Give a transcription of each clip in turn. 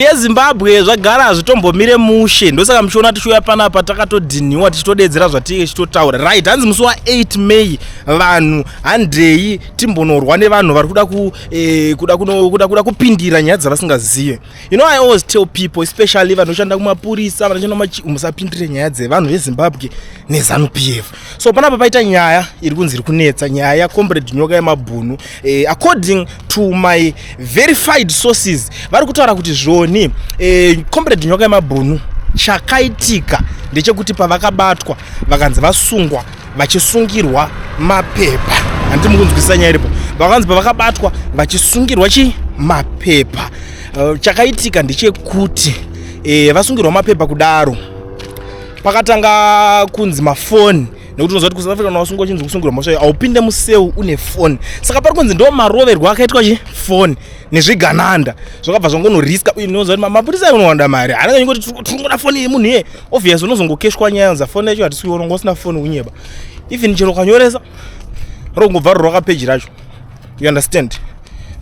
yeZimbabwe zvagara hazvitombomire mushe ndosaka muchiona tichiuya panapa takatodhiniwa tichitodedzera zvatinenge tichitotaura right. Hanzi musi wa8 May vanhu handei timbonorwa nevanhu vari kuda kupindira nyaya dzavasingazive. You know, I always tell people, especially vanoshanda kumapurisa vanoshanda musapindire nyaya dzevanhu veZimbabwe neZANU-PF. So panapa paita nyaya iri kunzi iri kunetsa, nyaya yaComrade Nyokayemabhunu. According to my verified sources vari kutaura kuti zvoni Comrade Nyokayemabhunu chakaitika ndechekuti pavakabatwa vakanzi vasungwa vachisungirwa mapepa. Handimukunzwisisa nyaya iripo. Vakanzi pavakabatwa vachisungirwa mapepa. Chakaitika ndechekuti vasungirwa mapepa kudaro pakatanga kunzi mafoni, nekuti unoziva kuti kuSouth Africa wasungwa chinzi kusungirwa mashai aupinde museu une foni. Saka pari kunzi ndo maroverwa akaitwa foni nezvigananda zvakabva zvongonoriska. Unoziva kuti mapurisa unowanda mari anenge ngoti tiringoda foni yemunhu iye obviously unozongokeshwa nyaya za foni yacho hatisi kuona ngosina foni unyeba even chero kanyoresa rongobva roka page racho. You understand?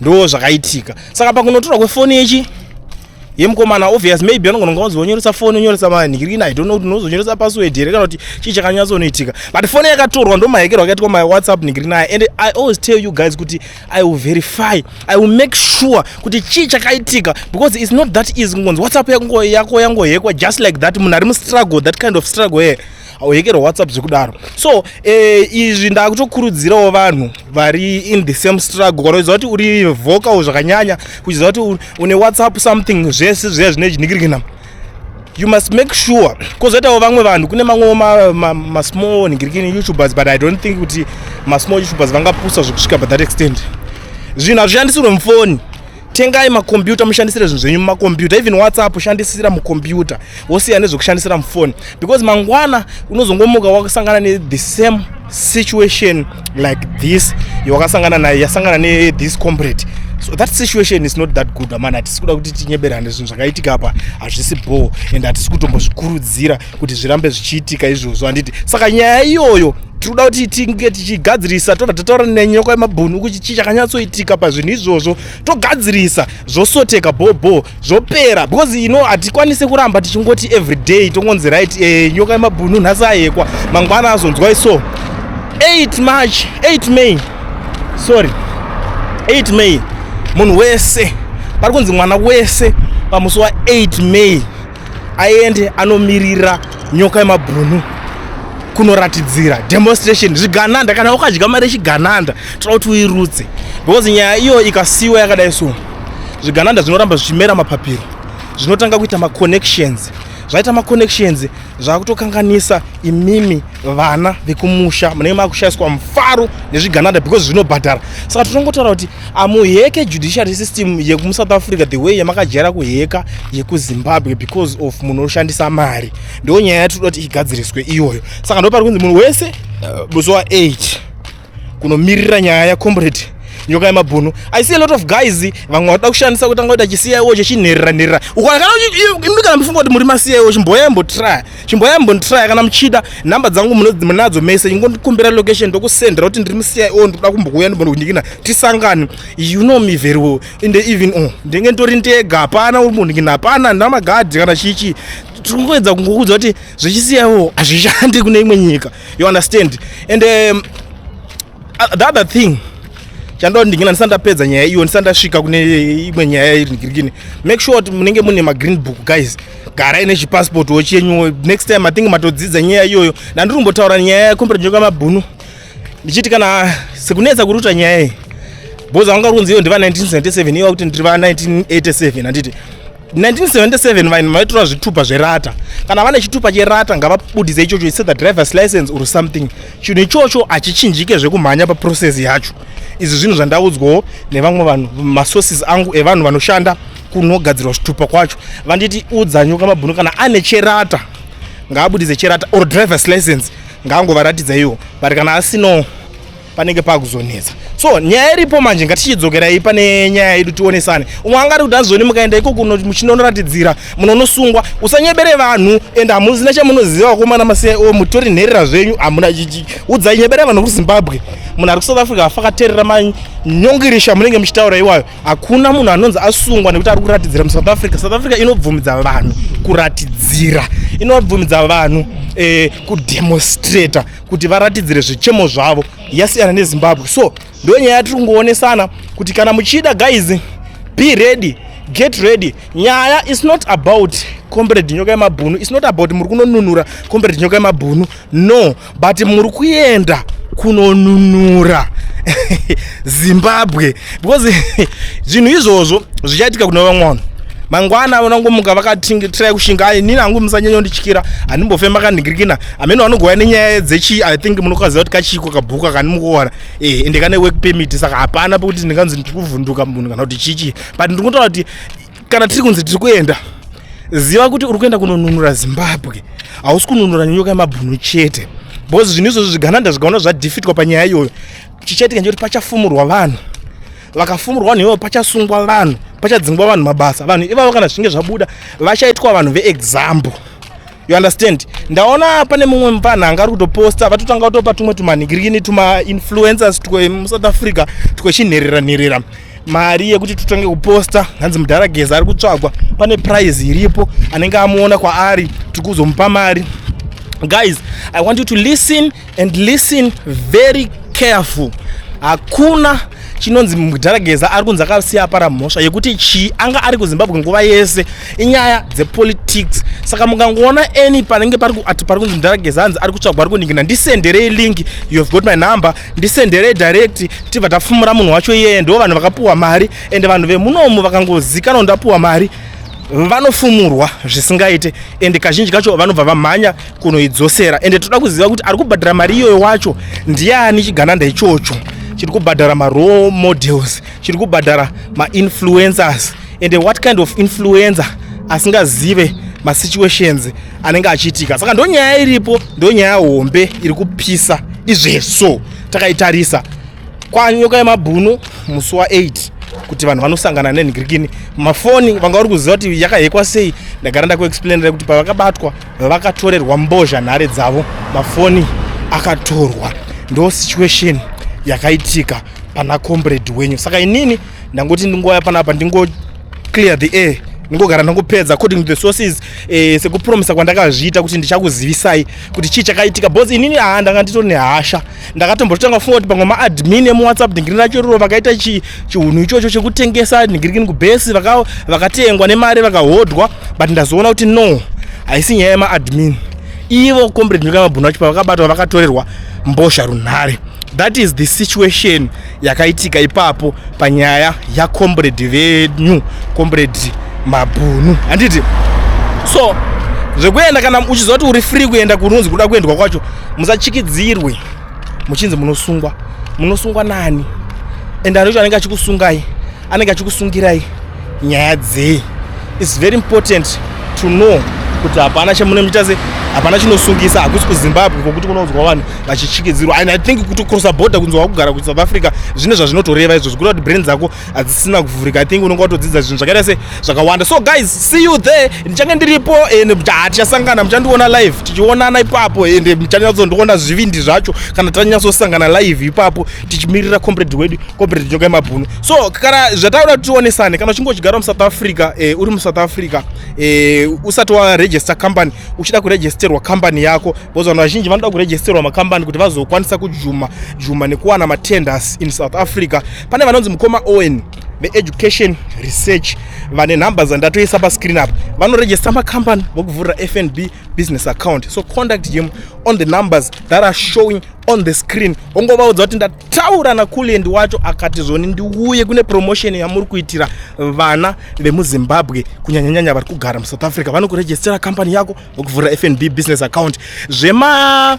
Ndo zvakaitika. Saka pakunotorwa kwefoni yechi yemukomana obvious maybe anogona kuzonyoresa foni unyoresa manhikirina I don't know kuti unozonyoresa password here kana kuti chii chakanyatsonoitika, but foni yakatorwa ndo mahekerwa akaitwa my WhatsApp nhikirina. And I always tell you guys kuti I will verify, I will make sure kuti chii chakaitika, because it's not that easy kungonzi WhatsApp yako yangohekwa just like that. Munhu ari mustruggle, that kind of struggle here auhekerwa WhatsApp zvekudaro. So izvi ndakutokurudzirawo vanhu vari in the same struggle, kana uchiziva kuti uri vocal zvakanyanya, uchiziva kuti une WhatsApp something zvese zvine chinhikirikina, you must make sure. Kozoitawo vamwe vanhu, kune mamwe masmall nhikirikini YouTubers, but I don't think kuti masmall YouTubers vangapusa zvekusvika by that extent. Zvinhu hazvishandisirwe mufoni. Tengai makombiyuta mushandisire zvinhu zvenyu mumakombiyuta. Even WhatsApp shandisira mukombiyuta wosiya nezvekushandisira mufoni, because mangwana unozongomuka wakasangana ne the same situation like this yawakasangana naye, yasangana ne this comrade. So that situation is not that good. Man, hatisi kuda kuti tinyeberane zvinhu zvakaitika apa hazvisi bho, and hatisi kutombozvikurudzira kuti zvirambe zvichiitika izvozvo, handiti. Saka nyaya iyoyo tinoda kuti tinge tichigadzirisa, tobva tataura neNyokayemabhunu kuti chii chakanyatsoitika pazvinhu izvozvo, togadzirisa zvosoteka bho zvopera, because you know hatikwanise kuramba tichingoti everyday tongonzi right Nyokayemabhunu nhasi ahekwa mangwana azonzwai. So 8 May munhu wese, pari kunzi mwana wese pamusi wa8 May aende anomirira Nyokayemabhunu kunoratidzira demonstration zvigananda. Kana ukadya mari yechigananda toda kuti uirutse, because nyaya iyo ikasiyiwa yakadai so zvigananda zvinoramba zvichimera mapapiro, zvinotanga kuita maconnections. Zvaita maconnections zvakutokanganisa imimi vana vekumusha munenge makushayiswa mufaro nezvigananda because zvinobhadhara. Saka tinongotaura kuti amuheke judiciary system yekuSouth Africa the way yamakajara kuheka yekuZimbabwe because of munhu unoshandisa mari. Ndo nyaya yatinoda kuti igadziriswe iyoyo. Saka ndo pari kunzi munhu wese musi wa8 kunomirira nyaya yaComrade Nyokayemabhunu. I see a lot of guys vamwe vada kushandisa kutanga kuita chiCIO chechinherera. Kana mufunga kuti muri maCIO chimboyambotry kana muchida nhamba dzangu munadzo mese, ingondikumbira location ndokusendera kuti ndiri muCIO ndikuda kumbokuuya ndimbokunyikina tisangane. You know me very well. Inde even ndenge ntori ndega, hapana umbondikina, hapana ndamagadhi kana chichi. Tingoedza kungokuudza kuti zvechiCIO hazvishandi kune imwe nyika. You understand? And the other thing chando ndingina ndisandapedza nyaya iyo, ndisandasvika kune imwe nyaya iri nhikirikini, make sure kuti munenge mune magreen book guys. Garai nechipassport wochenyu. Next time I think matodzidza nyaya iyoyo. Ndandirimbotaura nyaya yaComrade Nyokayemabhunu ndichiti kana sekunetsa kuruta nyaya iyi, boza vanga runzi iyo ndiva 1977 iwa kuti ndiri va 1987. Handiti 1977 vanhu vaitora zvitupa zverata. Kana vane chitupa cherata ngavabudise ichocho, it's the driver's license or something. Chinhu ichocho hachichinjike zvekumhanya paprocess yacho. Izvi zvinhu zvandaudzwawo nevamwe vanhu, masources angu evanhu vanoshanda kunogadzirwa zvitupa kwacho. Vanditi udza Nyokayemabhunu kana ane cherata ngaabudise cherata or driver's license ngaangovaratidza iwo, but kana asino panenge pakuzonetsa. So nyaya iripo manje ngatichidzokerai pane nyaya yedu tionesane. Umwe angati kuti azoni mukaenda iko kuno muchinoratidzira munonosungwa usanyebere vanhu ende hamuzina chamunoziva komana mutori nherera zvenyu hamuna chichi udzai nyebere vanhu kuZimbabwe. Munhu ari kuSouth Africa afakaterera manyongirisha munenge muchitaura iwayo. Hakuna munhu anonzi asungwa nekuti ari kuratidzira muSouth Africa. South Africa inobvumidza vanhu kuratidzira, inobvumidza vanhu kudemonstrata kuti varatidzire zvichemo zvavo yasiyana neZimbabwe. So ndo nyaya tiri kungoonesana kuti kana muchida guys, be ready, get ready. Nyaya is not about comrade Nyokayemabhunu, it's not about muri kunonunura comrade Nyokayemabhunu, no, but muri kuenda kunonunura Zimbabwe, because zvinhu izvozvo zvichaitika kuna vamwe mangwana vanongomuka vakatry kushinga nini hangu musanyanya ndichikira handimbofe makandingirikina amene vanogova nenyaya dzechi I think munokaziva kuti kachiko kabhuka kani mukuona ende kane work permit saka hapana pekuti ndinganzi ndiri kuvhunduka munhu kana kuti chichi but ndiri kutaura kuti kana tiri kunzi tiri kuenda ziva kuti uri kuenda kunonunura Zimbabwe, hausi kununura Nyokayemabhunu chete because zvinhu izvozvo zvigananda zvikaona zvadhifitwa panyaya iyoyo chichaitika nje kuti pachafumurwa vanhu, vakafumurwa vanhu ivo pachasungwa vanhu, pachadzingwa vanhu mabasa. Vanhu ivavo kana zvinge zvabuda vachaitwa vanhu veexample, you understand. Ndaona pane mumwe mupanhanga ari kutoposta vatotanga kutopa tumwe tumanhingirikini tuma-influencers muSouth Africa twechinherera mari yekuti tutange kuposta. Hanzi mudharageza ari kutsvagwa, pane prize iripo anenge amuona kwaari tiri kuzomupa mari. Guys, I want you to listen and listen very careful. Hakuna chinonzi mudharageza ari kunzi akasiya para mhosva yekuti anga ari kuZimbabwe nguva yese inyaya dzepolitics. Saka mukangoona eni panenge pari kunzi mudharageza hanzi ari kutsvagwa ari kuningina, ndisenderei link, you have got my number, ndisenderei direct tibva tafumura munhu wacho iyeye. Ndo vanhu vakapuwa mari ende vanhu vemunomu vakangozikana ndapuwa mari vanofumurwa zvisingaite ende kazhinji kacho vanobva vamhanya kunoidzosera. Ende toda kuziva kuti ari kubhadhara mari iyoyo wacho ndiani chigananda ichocho chiri kubhadhara ma-role models, chiri kubhadhara ma-influencers. And what kind of influencer asingazive ma-situations anenge achiitika. Saka ndo nyaya iripo, ndo nyaya hombe iri kupisa izveso takaitarisa kwa Nyokayemabhunu musi wa8 kuti vanhu vanosangana nenhingirikini mafoni vanga uri kuziva kuti yakahekwa sei. Ndagara ndakuexplainera kuti pavakabatwa vakatorerwa mbozha nhare dzavo, mafoni akatorwa. Ndo situation yakaitika pana comrade wenyu. Saka inini ndangoti ndingoya panapa ndingo clear the air, ndingogara ndangopedza according to the sources sekupromisa kwandakazviita kuti ndichakuzivisai kuti chii chakaitika. Boss inini ndanga nditori nehasha, ndakatombotanga kufunga kuti pamwe maadmin emuWhatsApp nhingirikini racho ruro vakaita chihunhu ichocho chekutengesa nhingirikini kubhesi vakatengwa nemari vakahodhwa, but ndazoona kuti no, haisi nyaya yemaadmin. Ivo comrade Nyokayemabhunu vacho pavakabatwa vakatorerwa mbozha runhare. That is the situation yakaitika ipapo panyaya yakomrade venyu comrade Mabhunu, handiti. So zvekuenda kana uchiziva kuti uri free kuenda kunonzi kuda kuendwa kwacho, musachikidzirwe muchinzi munosungwa nani ende anocho anenge achikusungai anenge achikusungirai nyaya dzei. It's very important to know kuti hapana chamunomuita se hapana chinosungisa, hakusi kuZimbabwe kokuti kunounzwa vanhu vachichikidzirwa. And I think kuti cross border kunzi wakugara kuSouth Africa zvine zvazvinotoreva izvo zvikuita kuti brain dzako hadzisina kuvhurika. I think unenge watodzidza zvinhu zvakaita se zvakawanda. So guys, see you there. Ndichange ndiripo ende tichasangana, muchandiona live tichionana ipapo ende muchanyatsoondiona zvivindi zvacho kana tanyatsosangana live ipapo tichimirira comrade wedu comrade Nyokayemabhunu. So kana zvataura tionesane, kana uchingochigara muSouth Africa uri muSouth Africa usati waregister company uchida kuregisterwa company yako, because vanhu vazhinji vanoda kuregisterwa makambani kuti vazokwanisa kujuma nekuwana matenders in South Africa. Pane vanonzi Mukoma Owen ve-education research vane numbers andatoisa pascreen up, vanoregister makambani vokuvhurira FNB business account. So contact him on the numbers that are showing on the screen. Ongovaudza kuti ndataura nakulendi wacho akati zvoni ndiuye kune promotion yamuri kuitira vana vemuZimbabwe kunyanyanyanya vari kugara muSouth Africa. Vanokuregistera company yako vokuvhurira FNB business account. Zvema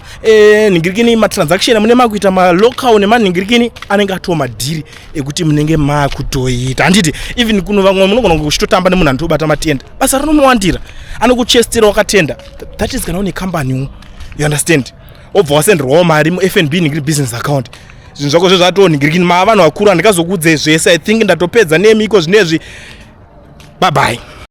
nhingirikini matransaction amune makuita malocal nemanhingirikini anenge atova madhiri ekuti munenge makutoita, handiti. Even kuno vamwe munogona kuchitotamba nemunhu anotobata matenda, basa rinomuwandira, anokuchestera wakatenda. That is kana une company, you understand. Obva wasenderwawo mari muFNB nhingiri business account. zvinhu zvako zvezvatonhingirikini mava vanhu vakuru handikazokuudzei zvese. I think ndatopedza nemi iko zvinezvi. Bye bye.